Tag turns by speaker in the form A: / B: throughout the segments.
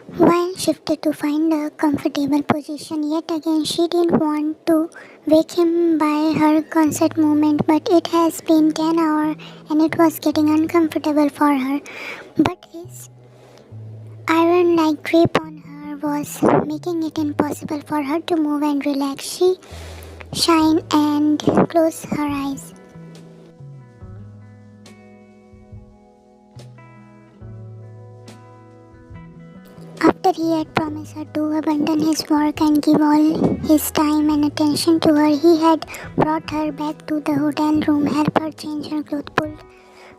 A: While shifted to find a comfortable position, yet again she didn't want to wake him by her concert movement, but it has been 10 hours and it was getting uncomfortable for her. But his iron-like grip on her was making it impossible for her to move and relax. She shined and closed her eyes. After he had promised her to abandon his work and give all his time and attention to her, he had brought her back to the hotel room, helped her change her clothes, pulled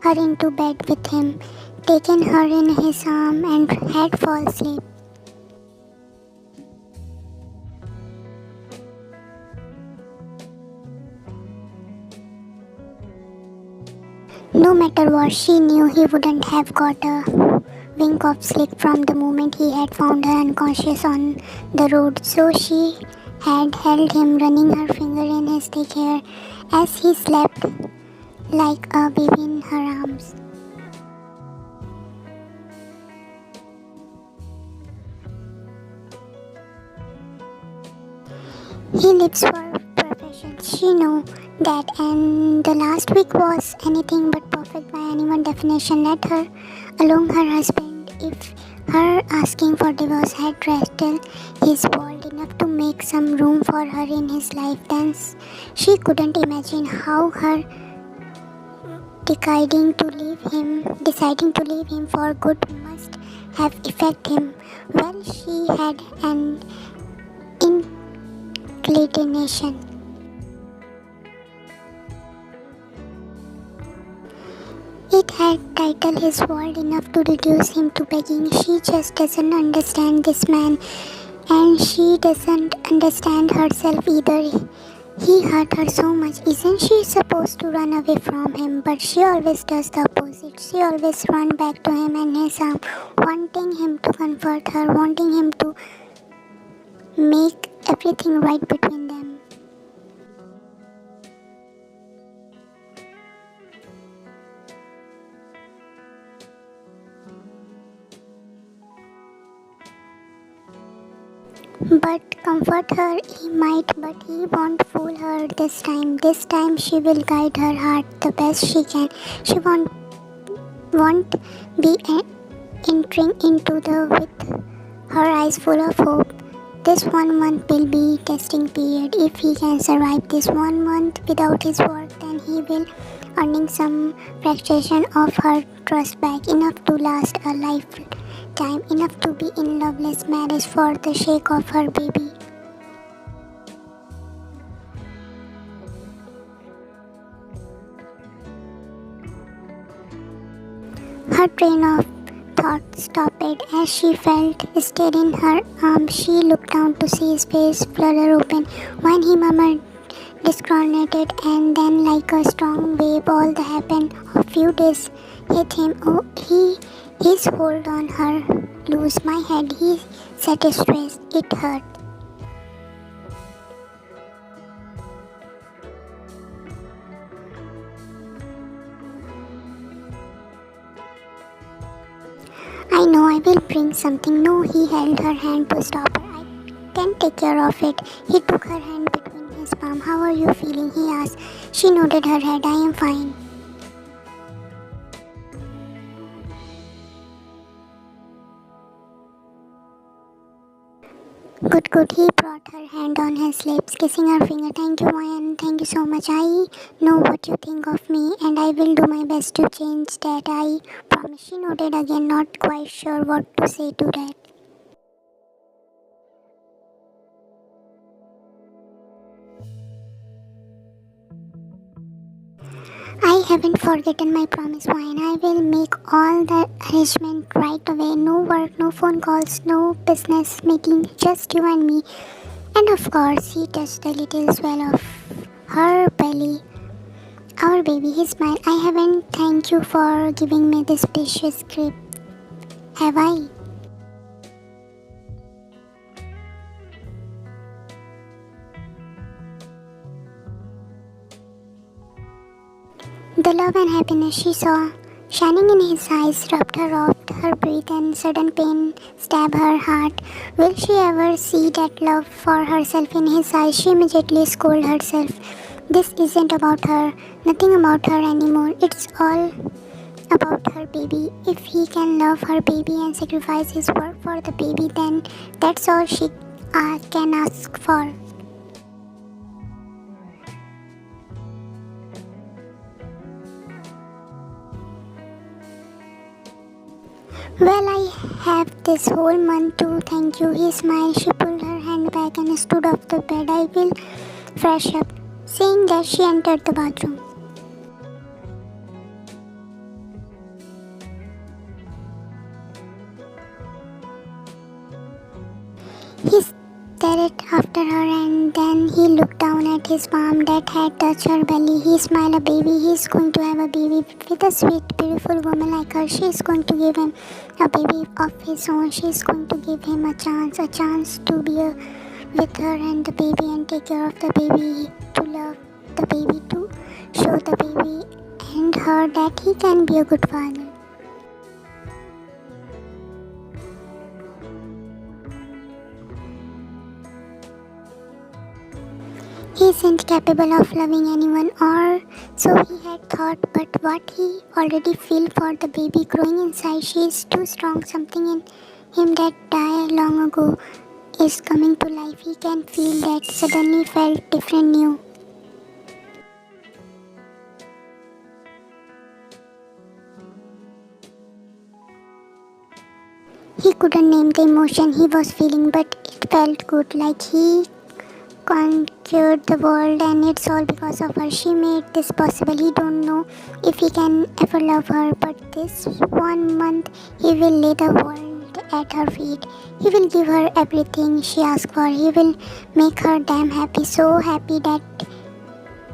A: her into bed with him, taken her in his arm and had fall asleep. No matter what, she knew he wouldn't have got a wink of sleep from the moment he had found her unconscious on the road, so she had held him, running her finger in his thick hair as he slept like a baby in her arms. He lives for perfection. She knew that, and the last week was anything but perfect by anyone's definition. Let her alone her husband. If her asking for divorce had rattled his world enough to make some room for her in his life, then she couldn't imagine how her deciding to leave him for good must have affected him. Well, she had an inclination. It had titled his world enough to reduce him to begging. She just doesn't understand this man, and she doesn't understand herself either. He hurt her so much. Isn't she supposed to run away from him? But she always does the opposite. She always runs back to him and his arm, wanting him to comfort her, wanting him to make everything right between them. But comfort her he might, but he won't fool her this time. This time she will guide her heart the best she can. She won't be entering into the with her eyes full of hope. This 1 month will be testing period. If he can survive this 1 month without his work, then he will earning some fraction of her trust back, enough to last a lifetime, enough to be in loveless marriage for the sake of her baby. Her train of thought stopped as she felt stirred in her arms. She looked down to see his face flutter open when he murmured disconnected, and then like a strong wave all that happened a few days hit him. Oh, his hold on her loose. My head, he said stressed. It hurt. I know, I will bring something. No, he held her hand to stop her. I can take care of it. He took her hand between his palm. How are you feeling? He asked. She nodded her head. I am fine. Good, good. He brought her hand on his lips, kissing her finger. Thank you, Ryan. Thank you so much. I know what you think of me, and I will do my best to change that. I promise. She nodded again, not quite sure what to say to that. I haven't forgotten my promise, Ryan. I will make all the arrangement right away. No work, no phone calls, no business meeting, just you and me. And of course, he touched the little swell of her belly. Our baby, he smiled. I haven't thanked you for giving me this precious gift, have I? The love and happiness she saw shining in his eyes rubbed her off stopped her breath and sudden pain stabbed her heart. Will she ever see that love for herself in his eyes? She immediately scolded herself. This isn't about her, nothing about her anymore. It's all about her baby. If he can love her baby and sacrifice his work for the baby, then that's all she can ask for. Well, I have this whole month to thank you. He smiled. She pulled her hand back and stood off the bed. I will fresh up. Saying that, she entered the bathroom. He stared after her and then he looked down at his palm that had touched her belly. He smiled. A baby. He's going to have a baby with a sweet, beautiful woman like her. She's going to give him a baby of his own. She's going to give him a chance to be with her and the baby and take care of the baby, to love the baby, to show the baby and her that he can be a good father. He isn't capable of loving anyone, or so he had thought, but what he already felt for the baby growing inside, she is too strong. Something in him that died long ago is coming to life. He can feel that. Suddenly felt different, new. He couldn't name the emotion he was feeling, but it felt good, like he conquered the world, and it's all because of her. She made this possible. He don't know if he can ever love her, but this 1 month he will lay the world at her feet. He will give her everything she asks for. He will make her damn happy, so happy that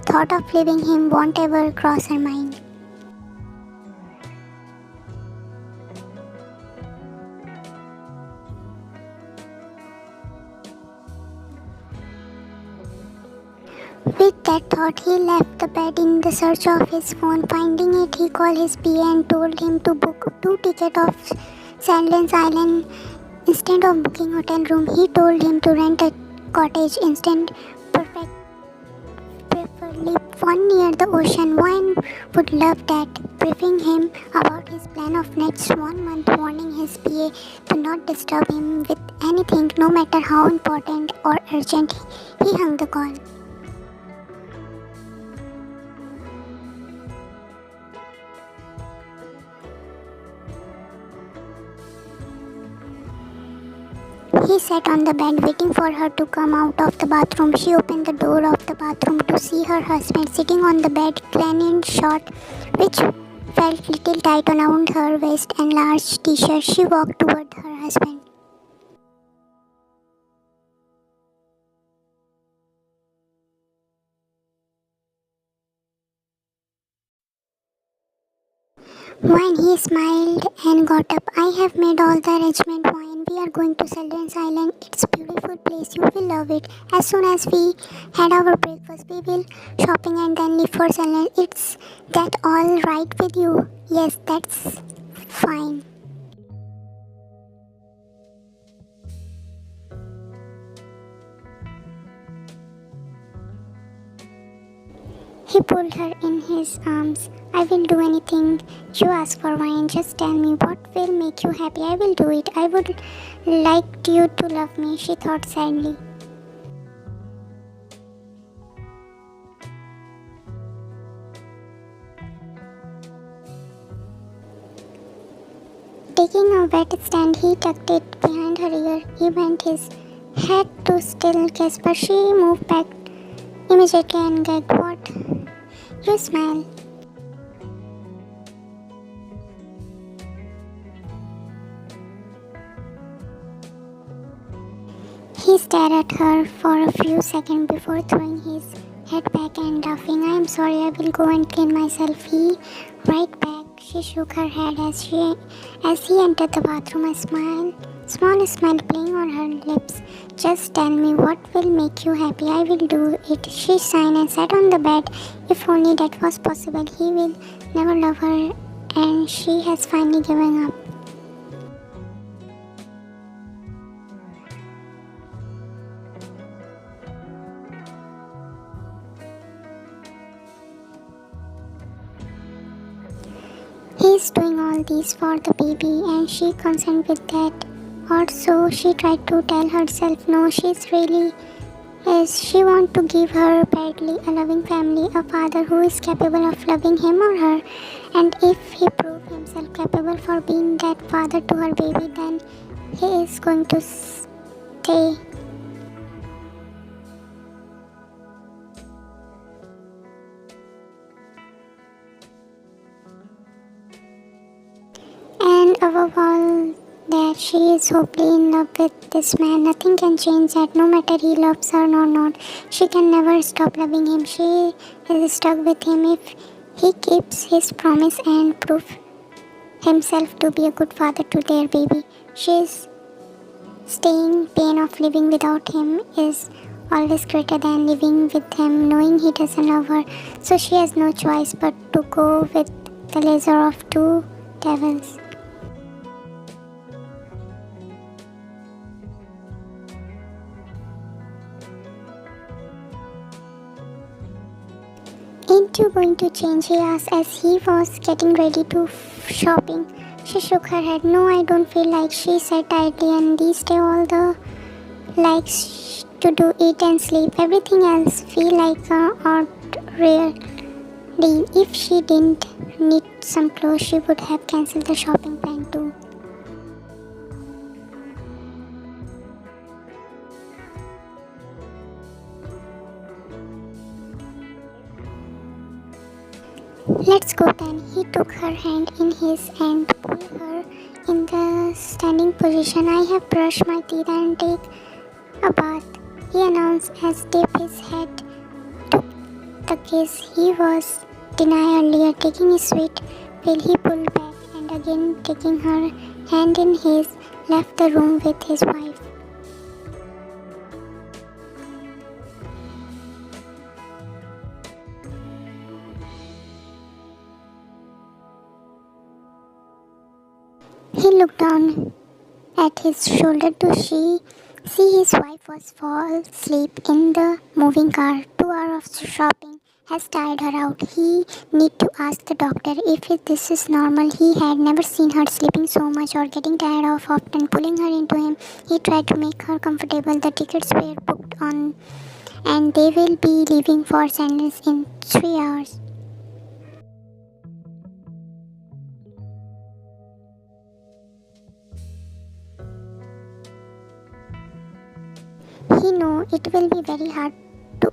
A: thought of leaving him won't ever cross her mind. With that thought, he left the bed in the search of his phone. Finding it, he called his PA and told him to book 2 tickets of Sandlands Island instead of booking hotel room. He told him to rent a cottage instead, perfect, preferably one near the ocean. Wine would love that. Briefing him about his plan of next 1 month, warning his PA to not disturb him with anything, no matter how important or urgent. He hung the call. He sat on the bed waiting for her to come out of the bathroom. She opened the door of the bathroom to see her husband sitting on the bed, clad in short, which felt little tight around her waist, and large t-shirt. She walked toward her husband. Wine, he smiled and got up. I have made all the arrangement, Wine. We are going to Seychelles Island. It's a beautiful place. You will love it. As soon as we had our breakfast, we will shopping and then leave for Seychelles. It's that all right with you? Yes, that's fine. He pulled her in his arms. I will do anything you ask for, Wine. Just tell me what will make you happy. I will do it. I would like you to love me, she thought sadly. Taking a wet stand, he tucked it behind her ear. He bent his head to still kiss, but she moved back immediately and gagged. What? You smile. He stared at her for a few seconds before throwing his head back and laughing. I am sorry, I will go and clean myself. He right back. She shook her head as he entered the bathroom, a small smile playing on her lips. Just tell me what will make you happy. I will do it. She sighed and sat on the bed. If only that was possible. He will never love her, and she has finally given up. He's doing all this for the baby and she concerned with that. Or so she tried to tell herself. No, she's really is. She want to give her badly a loving family, a father who is capable of loving him or her. And if he prove himself capable for being that father to her baby, then he is going to stay. And above all, that she is hopefully in love with this man. Nothing can change that, no matter he loves her or not. She can never stop loving him. She is stuck with him if he keeps his promise and prove himself to be a good father to their baby. She's staying pain of living without him is always greater than living with him knowing he doesn't love her. So she has no choice but to go with the lesser of two devils. Ain't you going to change? He asked as he was getting ready to shopping. She shook her head. No, I don't feel like, she said tiredly, and these days all the likes to do eat and sleep. Everything else feel like a odd rare deal. If she didn't need some clothes, she would have cancelled the shopping plan too. Let's go then. He took her hand in his and pulled her in the standing position. I have brushed my teeth and take a bath, he announced as dipped his head took the kiss he was denied earlier. Taking his sweet will, he pulled back and again taking her hand in his, left the room with his wife. He looked down at his shoulder to see his wife was fall asleep in the moving car. 2 hours of shopping has tired her out. He need to ask the doctor if this is normal. He had never seen her sleeping so much or getting tired of often pulling her into him. He tried to make her comfortable. The tickets were booked on and they will be leaving for Seychelles in 3 hours. He knew it will be very hard to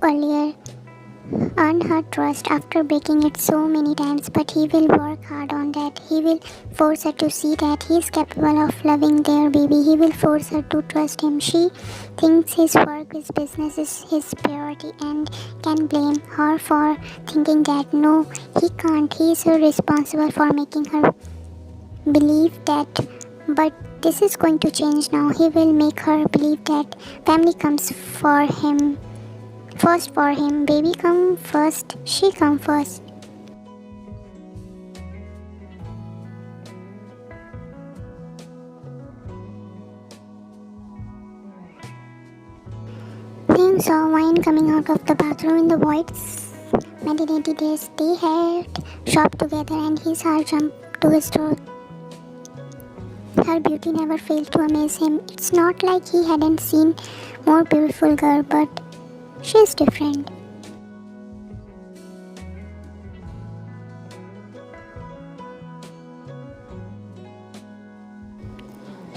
A: earn her trust after breaking it so many times, but he will work hard on that. He will force her to see that he is capable of loving their baby. He will force her to trust him. She thinks his work, his business is his priority and can blame her for thinking that. No, he can't. He is responsible for making her believe that. But this is going to change now. He will make her believe that family comes for him. First for him. Baby come first. She come first. Taehyung saw wine coming out of the bathroom in the White's maternity days. They had shopped together and his heart jumped to his throat. Her beauty never failed to amaze him. It's not like he hadn't seen more beautiful girl, but she's different.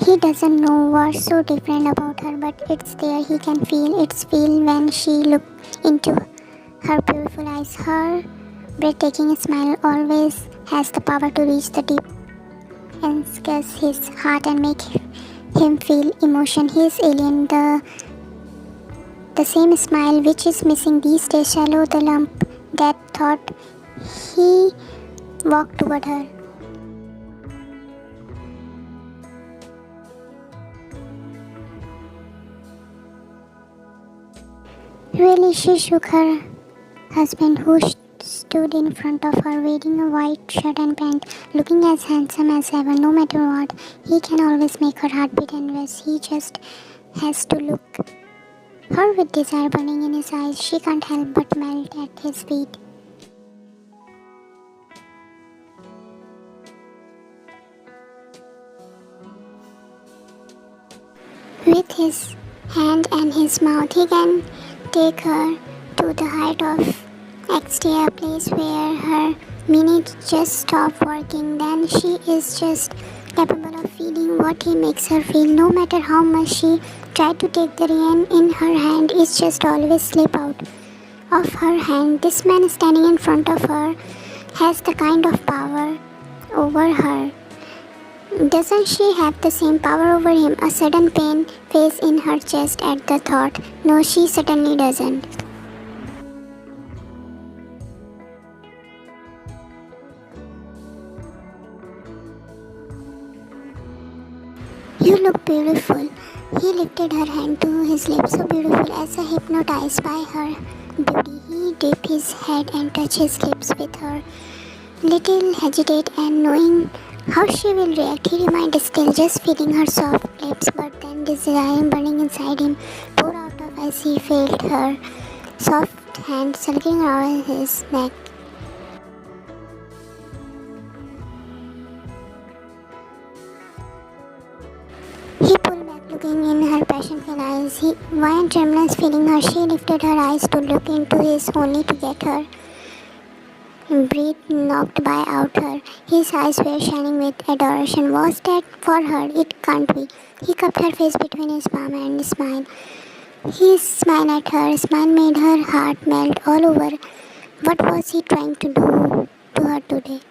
A: He doesn't know what's so different about her, but it's there. He can feel its feel when she looked into her beautiful eyes. Her breathtaking smile always has the power to reach the deep and scarce his heart and make him feel emotion. He is alien. The same smile which is missing these days. Shallow the lump that thought. He walked toward her. Really, she shook her husband, who stood in front of her wearing a white shirt and pant, looking as handsome as ever. No matter what, he can always make her heart beat and race. He just has to look her with desire burning in his eyes. She can't help but melt at his feet. With his hand and his mouth, he can take her to the height of Extia, a place where her minute just stop working. Then she is just capable of feeling what he makes her feel. No matter how much she tried to take the rein in her hand, it just always slip out of her hand. This man standing in front of her has the kind of power over her. Doesn't she have the same power over him? A sudden pain phase in her chest at the thought. No, she certainly doesn't. You look beautiful. He lifted her hand to his lips, so beautiful as a hypnotized by her beauty. He dipped his head and touched his lips with her. Little hesitate and knowing how she will react, he remained still, just feeling her soft lips, but then desire burning inside him poured out of as he felt her soft hand circling around his neck. He pulled back, looking in her passion-filled eyes. Why and tremulous feeling her, she lifted her eyes to look into his only to get her breath knocked by out her. His eyes were shining with adoration. Was that for her? It can't be. He cupped her face between his palm and smiled. His smile at her, smile made her heart melt all over. What was he trying to do to her today?